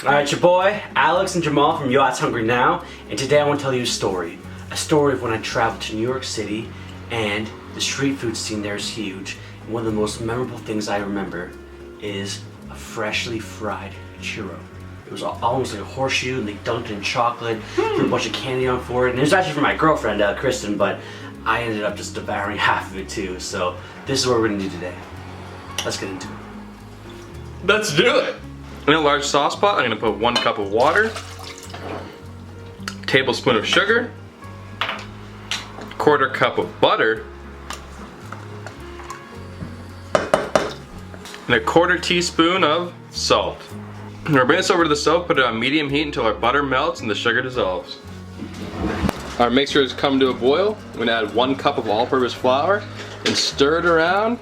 Alright, your boy, Alex and Jamal from YAHN's Hungry Now, and today I want to tell you a story. A story of when I traveled to New York City, and the street food scene there is huge. And one of the most memorable things I remember is a freshly fried churro. It was almost like a horseshoe, and they dunked it in chocolate, threw a bunch of candy on for it. And it was actually for my girlfriend, Kristen, but I ended up just devouring half of it too. So this is what we're going to do today. Let's get into it. Let's do it! In a large sauce pot, I'm going to put 1 cup of water, tablespoon of sugar, 1/4 cup of butter, and 1/4 teaspoon of salt. We're going to bring this over to the stove, put it on medium heat until our butter melts and the sugar dissolves. Our mixture has come to a boil. I'm going to add 1 cup of all-purpose flour and stir it around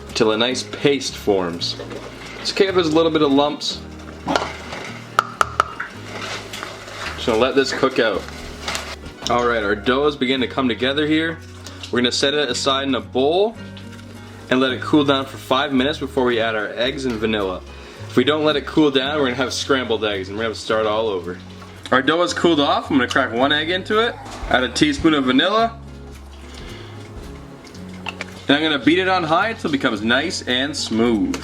until a nice paste forms. It's okay if there's a little bit of lumps. Just gonna let this cook out. Alright, our dough is beginning to come together here. We're gonna set it aside in a bowl and let it cool down for 5 minutes before we add our eggs and vanilla. If we don't let it cool down, we're gonna have scrambled eggs and we're gonna have to start all over. Our dough has cooled off. I'm gonna crack 1 egg into it, add a teaspoon of vanilla, and I'm gonna beat it on high until it becomes nice and smooth.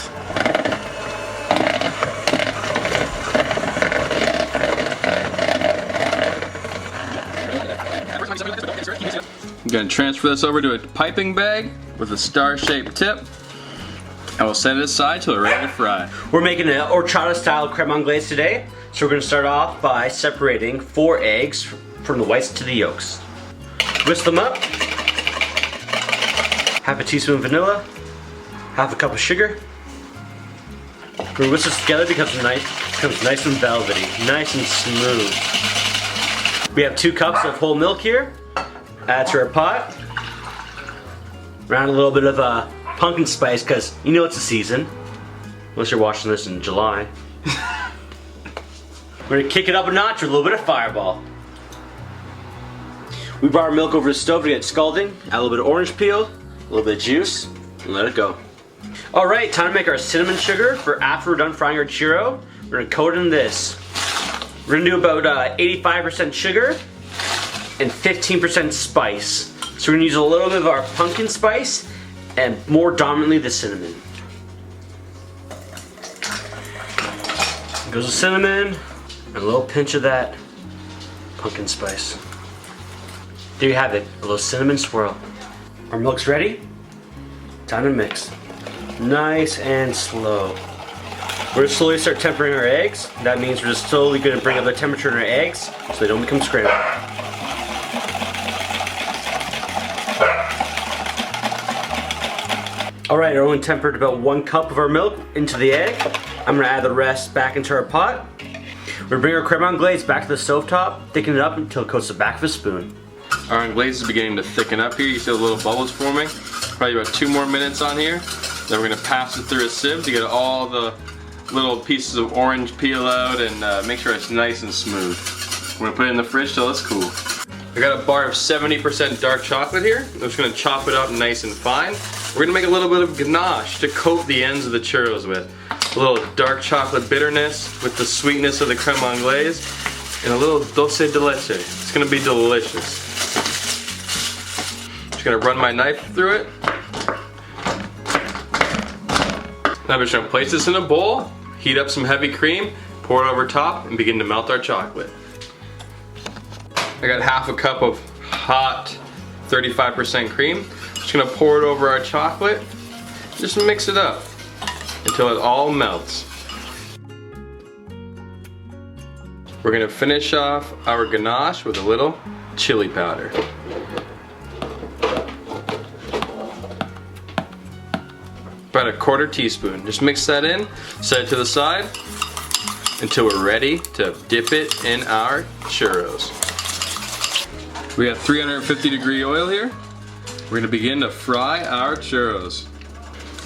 I'm going to transfer this over to a piping bag with a star-shaped tip. And we'll set it aside till we're ready to fry. We're making an horchata style creme anglaise today. So we're going to start off by separating 4 eggs from the whites to the yolks. Whisk them up. Half a teaspoon of vanilla. Half a cup of sugar. We're going to whisk this together because it becomes nice and velvety, nice and smooth. We have 2 cups of whole milk here. Add to our pot. Around a little bit of pumpkin spice because you know it's the season. Unless you're watching this in July. We're gonna kick it up a notch with a little bit of Fireball. We brought our milk over to the stove to get scalding. Add a little bit of orange peel, a little bit of juice, and let it go. Alright, time to make our cinnamon sugar for after we're done frying our churro. We're gonna coat it in this. We're gonna do about 85% sugar and 15% spice. So we're gonna use a little bit of our pumpkin spice and more dominantly the cinnamon. Goes the cinnamon and a little pinch of that pumpkin spice. There you have it, a little cinnamon swirl. Our milk's ready. Time to mix. Nice and slow. We're gonna slowly start tempering our eggs. That means we're just slowly gonna bring up the temperature in our eggs so they don't become scrambled. Alright, I only tempered about 1 cup of our milk into the egg. I'm gonna add the rest back into our pot. We're gonna bring our creme anglaise back to the stovetop, thicken it up until it coats the back of a spoon. Our anglaise is beginning to thicken up here. You see the little bubbles forming. Probably about 2 more minutes on here. Then we're gonna pass it through a sieve to get all the little pieces of orange peel out and make sure it's nice and smooth. We're gonna put it in the fridge till it's cool. I got a bar of 70% dark chocolate here. I'm just gonna chop it up nice and fine. We're gonna make a little bit of ganache to coat the ends of the churros with. A little dark chocolate bitterness with the sweetness of the creme anglaise and a little dulce de leche. It's gonna be delicious. Just gonna run my knife through it. Now I'm just gonna place this in a bowl, heat up some heavy cream, pour it over top, and begin to melt our chocolate. I got half a cup of hot 35% cream. Just gonna pour it over our chocolate. Just mix it up until it all melts. We're gonna finish off our ganache with a little chili powder. About 1/4 teaspoon. Just mix that in, set it to the side until we're ready to dip it in our churros. We have 350-degree oil here. We're gonna begin to fry our churros.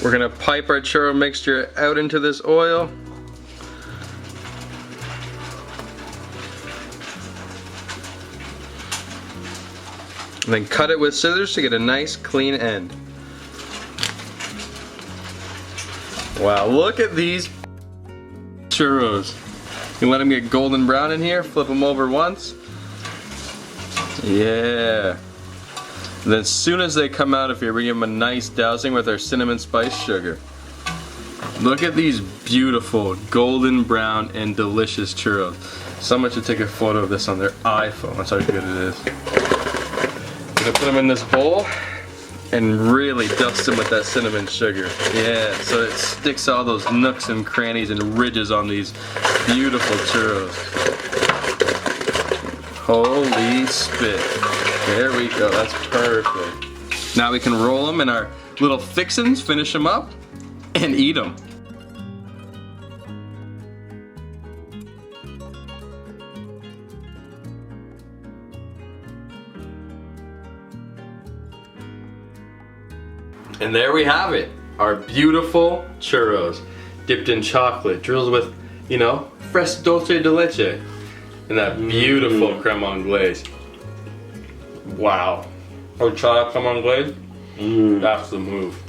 We're gonna pipe our churro mixture out into this oil. And then cut it with scissors to get a nice clean end. Wow, look at these churros. You let them get golden brown in here, flip them over once. Yeah. And then as soon as they come out of here, we give them a nice dousing with our cinnamon spice sugar. Look at these beautiful golden brown and delicious churros. Someone should take a photo of this on their iPhone. That's how good it is. I'm gonna put them in this bowl and really dust them with that cinnamon sugar. Yeah, so it sticks all those nooks and crannies and ridges on these beautiful churros. Holy spit. There we go, that's perfect. Now we can roll them in our little fixins, finish them up, and eat them. And there we have it, our beautiful churros, dipped in chocolate, drilled with, you know, fresh Dulce de Leche, and that beautiful Creme Anglaise. Wow. Horchata Creme Anglaise, that's the move.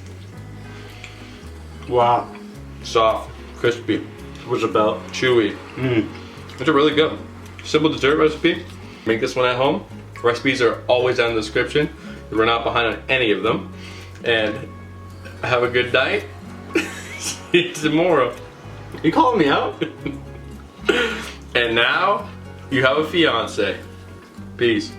Wow. Soft, crispy. What's it about? Chewy. It's a really good, simple dessert recipe. Make this one at home. Recipes are always down in the description. We're not behind on any of them. And have a good night. See you tomorrow. You calling me out? And now you have a fiance. Peace.